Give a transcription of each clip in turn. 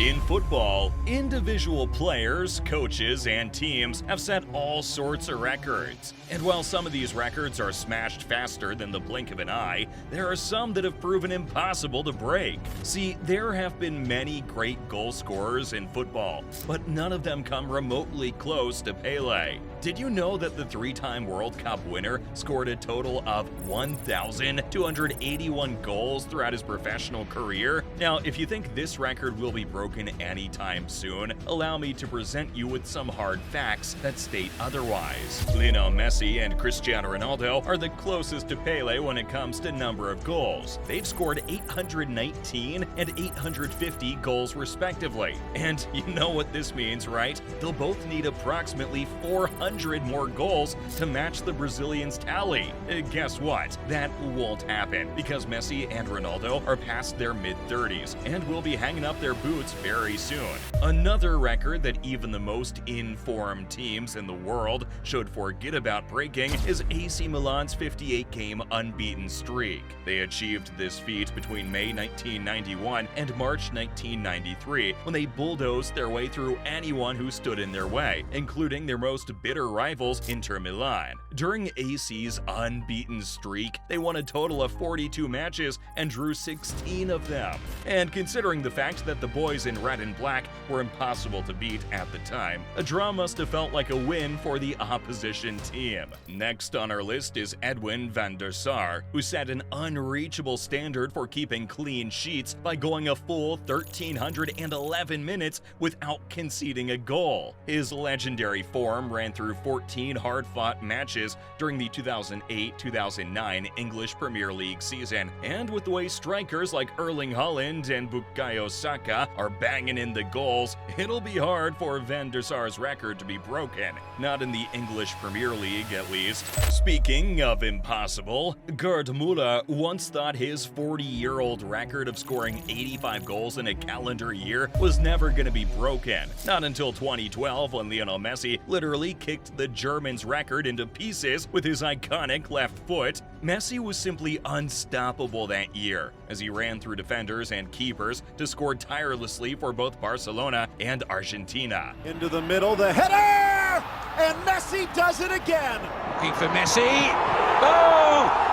In football, individual players, coaches, and teams have set all sorts of records. And while some of these records are smashed faster than the blink of an eye, there are some that have proven impossible to break. See, there have been many great goal scorers in football, but none of them come remotely close to Pele. Did you know that the three-time World Cup winner scored a total of 1,281 goals throughout his professional career? Now, if you think this record will be broken anytime soon, allow me to present you with some hard facts that state otherwise. Lionel Messi and Cristiano Ronaldo are the closest to Pele when it comes to number of goals. They've scored 819 and 850 goals respectively. And you know what this means, right? They'll both need approximately 400 more goals to match the Brazilians' tally. Guess what? That won't happen because Messi and Ronaldo are past their mid-30s and will be hanging up their boots very soon. Another record that even the most informed teams in the world should forget about breaking is AC Milan's 58-game unbeaten streak. They achieved this feat between May 1991 and March 1993 when they bulldozed their way through anyone who stood in their way, including their most bitter rivals, Inter Milan. During AC's unbeaten streak, they won a total of 42 matches and drew 16 of them. And considering the fact that the boys in red and black were impossible to beat at the time, a draw must have felt like a win for the opposition team. Next on our list is Edwin van der Sar, who set an unreachable standard for keeping clean sheets by going a full 1,311 minutes without conceding a goal. His legendary form ran through 14 hard-fought matches during the 2008-2009 English Premier League season, and with the way strikers like Erling Haaland and Bukayo Saka are banging in the goals, it'll be hard for Van der Sar's record to be broken. Not in the English Premier League, at least. Speaking of impossible, Gerd Müller once thought his 40-year-old record of scoring 85 goals in a calendar year was never going to be broken. Not until 2012, when Lionel Messi literally kicked the Germans' record into pieces with his iconic left foot. Messi was simply unstoppable that year, as he ran through defenders and keepers to score tirelessly for both Barcelona and Argentina. Into the middle, the header! And Messi does it again! Looking for Messi. Oh!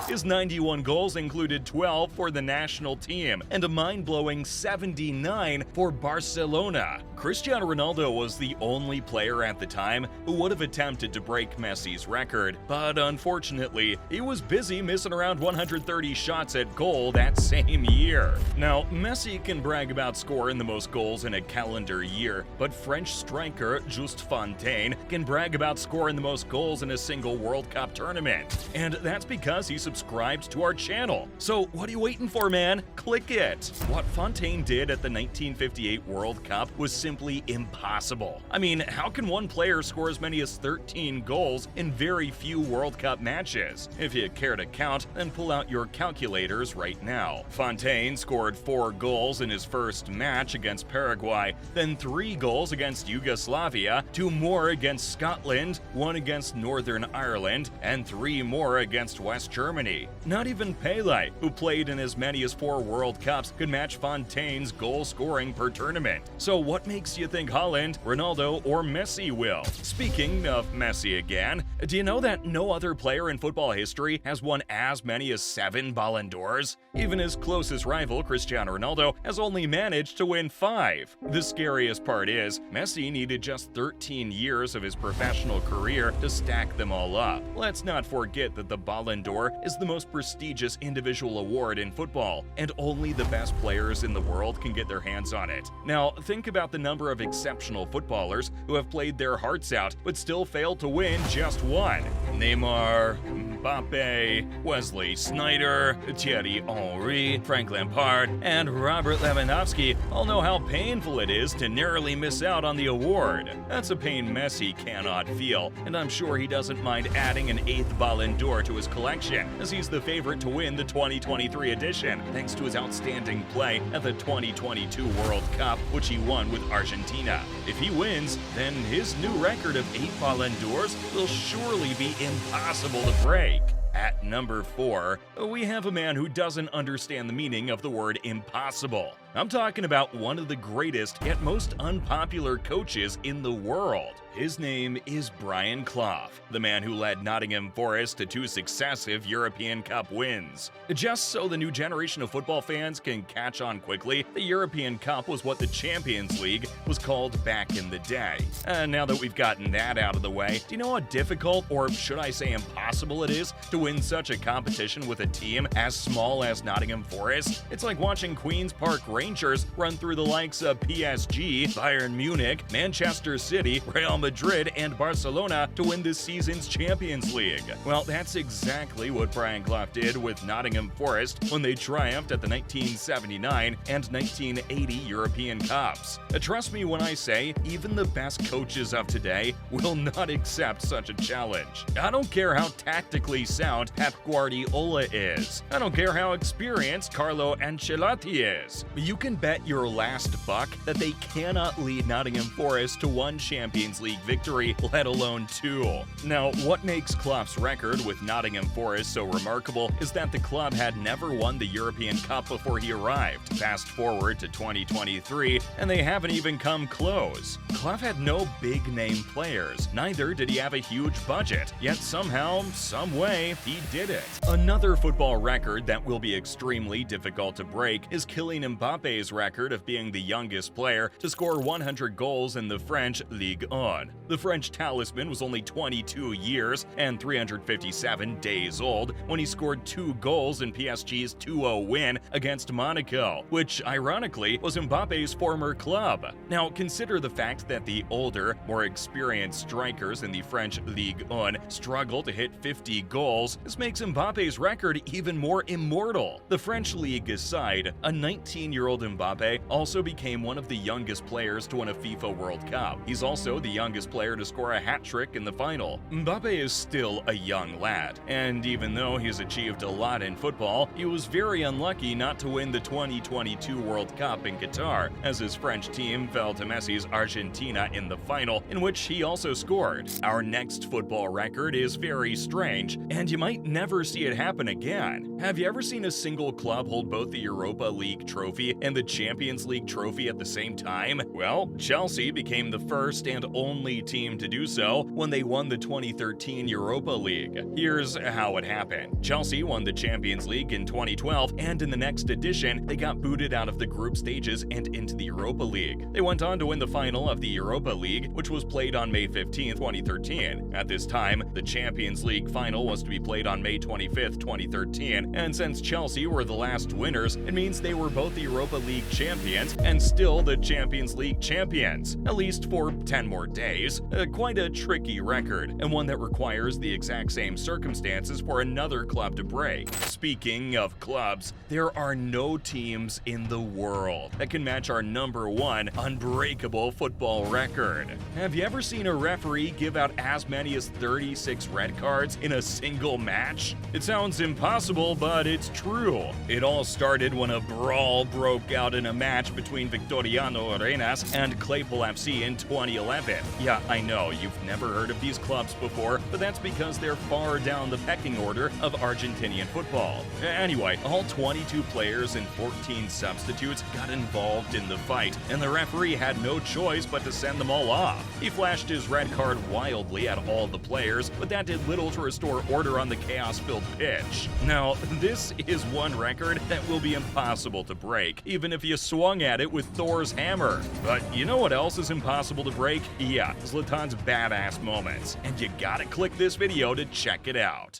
His 91 goals included 12 for the national team and a mind-blowing 79 for Barcelona. Cristiano Ronaldo was the only player at the time who would have attempted to break Messi's record, but unfortunately, he was busy missing around 130 shots at goal that same year. Now, Messi can brag about scoring the most goals in a calendar year, but French striker Just Fontaine can brag about scoring the most goals in a single World Cup tournament. And that's because he subscribed to our channel. So what are you waiting for, man? Click it! What Fontaine did at the 1958 World Cup was simply impossible. I mean, how can one player score as many as 13 goals in very few World Cup matches? If you care to count, then pull out your calculators right now. Fontaine scored 4 goals in his first match against Paraguay, then 3 goals against Yugoslavia, 2 more against Scotland, 1 against Northern Ireland, and 3 more against West Germany. Not even Pele, who played in as many as 4 World Cups, could match Fontaine's goal scoring per tournament. So what makes you think Haaland, Ronaldo, or Messi will? Speaking of Messi again, do you know that no other player in football history has won as many as 7 Ballon d'Ors? Even his closest rival, Cristiano Ronaldo, has only managed to win 5. The scariest part is, Messi needed just 13 years of his professional career to stack them all up. Let's not forget that the Ballon d'Or is the most prestigious individual award in football, and only the best players in the world can get their hands on it. Now, think about the number of exceptional footballers who have played their hearts out but still failed to win just one. Neymar, Mbappe, Wesley Sneijder, Thierry Henry, Frank Lampard, and Robert Lewandowski all know how painful it is to narrowly miss out on the award. That's a pain Messi cannot feel, and I'm sure he doesn't mind adding an 8th Ballon d'Or to his collection, as he's the favorite to win the 2023 edition, thanks to his outstanding play at the 2022 World Cup, which he won with Argentina. If he wins, then his new record of 8 Ballon d'Ors will surely be impossible to break. At number 4, we have a man who doesn't understand the meaning of the word impossible. I'm talking about one of the greatest yet most unpopular coaches in the world. His name is Brian Clough, the man who led Nottingham Forest to 2 successive European Cup wins. Just so the new generation of football fans can catch on quickly, the European Cup was what the Champions League was called back in the day. And now that we've gotten that out of the way, do you know how difficult, or should I say impossible, it is to win such a competition with a team as small as Nottingham Forest? It's like watching Queen's Park Rangers run through the likes of PSG, Bayern Munich, Manchester City, Real Madrid, and Barcelona to win this season's Champions League. Well, that's exactly what Brian Clough did with Nottingham Forest when they triumphed at the 1979 and 1980 European Cups. Trust me when I say, even the best coaches of today will not accept such a challenge. I don't care how tactically sound Pep Guardiola is. I don't care how experienced Carlo Ancelotti is. You can bet your last buck that they cannot lead Nottingham Forest to 1 Champions League victory, let alone 2. Now, what makes Clough's record with Nottingham Forest so remarkable is that the club had never won the European Cup before he arrived. Fast forward to 2023, and they haven't even come close. Clough had no big-name players, neither did he have a huge budget, yet somehow, some way, he did it. Another football record that will be extremely difficult to break is Kylian Mbappe's record of being the youngest player to score 100 goals in the French Ligue 1. The French talisman was only 22 years and 357 days old when he scored 2 goals in PSG's 2-0 win against Monaco, which ironically was Mbappe's former club. Now, consider the fact that the older, more experienced strikers in the French Ligue 1 struggle to hit 50 goals. This makes Mbappe's record even more immortal. The French league aside, a 19-year-old Mbappe also became one of the youngest players to win a FIFA World Cup. He's also the youngest player to score a hat-trick in the final. Mbappe is still a young lad, and even though he's achieved a lot in football, he was very unlucky not to win the 2022 World Cup in Qatar, as his French team fell to Messi's Argentina in the final, in which he also scored. Our next football record is very strange, and you might never see it happen again. Have you ever seen a single club hold both the Europa League trophy and the Champions League trophy at the same time? Well, Chelsea became the first and only team to do so when they won the 2013 Europa League. Here's how it happened. Chelsea won the Champions League in 2012, and in the next edition, they got booted out of the group stages and into the Europa League. They went on to win the final of the Europa League, which was played on May 15, 2013. At this time, the Champions League final was to be played on May 25, 2013, and since Chelsea were the last winners, it means they were both the Europa League champions and still the Champions League champions, at least for 10 more days. Quite a tricky record, and one that requires the exact same circumstances for another club to break. Speaking of clubs, there are no teams in the world that can match our #1 unbreakable football record. Have you ever seen a referee give out as many as 36 red cards in a single match? It sounds impossible, but it's true. It all started when a brawl broke out in a match between Victoriano Arenas and Claypool FC in 2011. Yeah, I know, you've never heard of these clubs before, but that's because they're far down the pecking order of Argentinian football. Anyway, all 22 players and 14 substitutes got involved in the fight, and the referee had no choice but to send them all off. He flashed his red card wildly at all the players, but that did little to restore order on the chaos-filled pitch. Now, this is one record that will be impossible to break, even if you swung at it with Thor's hammer. But you know what else is impossible to break? Yeah, Zlatan's badass moments. And you gotta click this video to check it out.